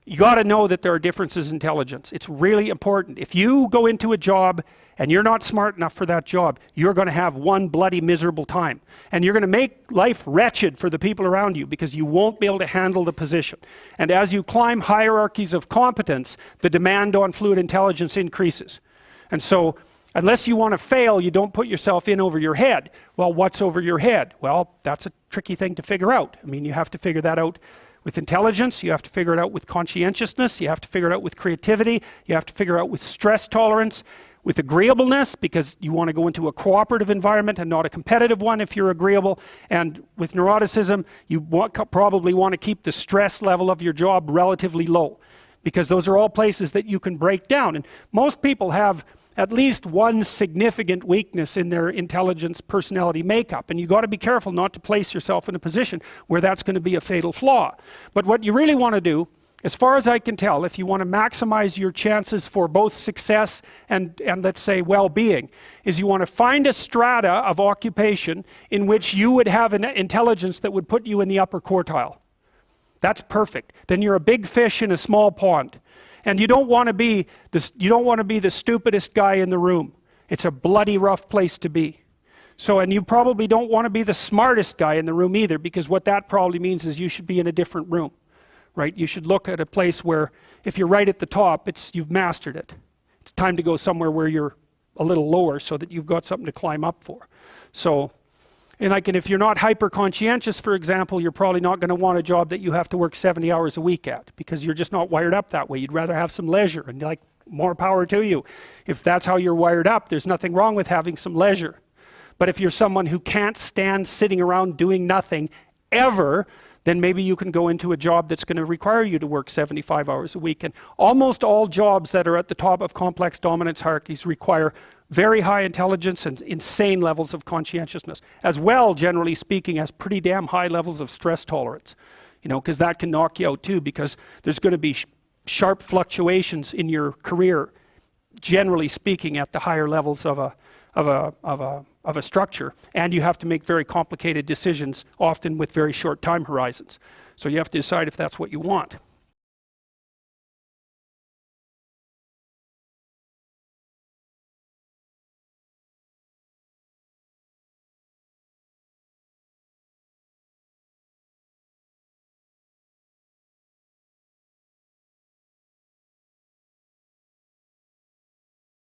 You got to know that there are differences in intelligence. It's really important. If you go into a job and you're not smart enough for that job, you're going to have one bloody miserable time. And you're going to make life wretched for the people around you because you won't be able to handle the position. And as you climb hierarchies of competence, the demand on fluid intelligence increases. And so, unless you want to fail, you don't put yourself in over your head. Well, what's over your head? Well, that's a tricky thing to figure out. I mean, you have to figure that out with intelligence, you have to figure it out with conscientiousness, you have to figure it out with creativity, you have to figure out with stress tolerance, with agreeableness, because you want to go into a cooperative environment and not a competitive one if you're agreeable, and with neuroticism, you probably want to keep the stress level of your job relatively low, because those are all places that you can break down. And most people have at least one significant weakness in their intelligence personality makeup, and you got to be careful not to place yourself in a position where that's going to be a fatal flaw. But what you really want to do, as far as I can tell, if you want to maximize your chances for both success and let's say well-being, is you want to find a strata of occupation in which you would have an intelligence that would put you in the upper quartile. That's perfect. Then you're a big fish in a small pond. And you don't want to be the stupidest guy in the room. It's a bloody rough place to be. So, and you probably don't want to be the smartest guy in the room either, because what that probably means is you should be in a different room, right? You should look at a place where, if you're right at the top, you've mastered it. It's time to go somewhere where you're a little lower so that you've got something to climb up for. So, and if you're not hyper conscientious, for example, you're probably not going to want a job that you have to work 70 hours a week at, because you're just not wired up that way. You'd rather have some leisure, and like, more power to you. If that's how you're wired up, there's nothing wrong with having some leisure. But if you're someone who can't stand sitting around doing nothing ever, then maybe you can go into a job that's going to require you to work 75 hours a week. And almost all jobs that are at the top of complex dominance hierarchies require very high intelligence and insane levels of conscientiousness, as well, generally speaking, as pretty damn high levels of stress tolerance. You know, because that can knock you out too, because there's going to be sharp fluctuations in your career, generally speaking, at the higher levels of a structure, and you have to make very complicated decisions, often with very short time horizons. So you have to decide if that's what you want.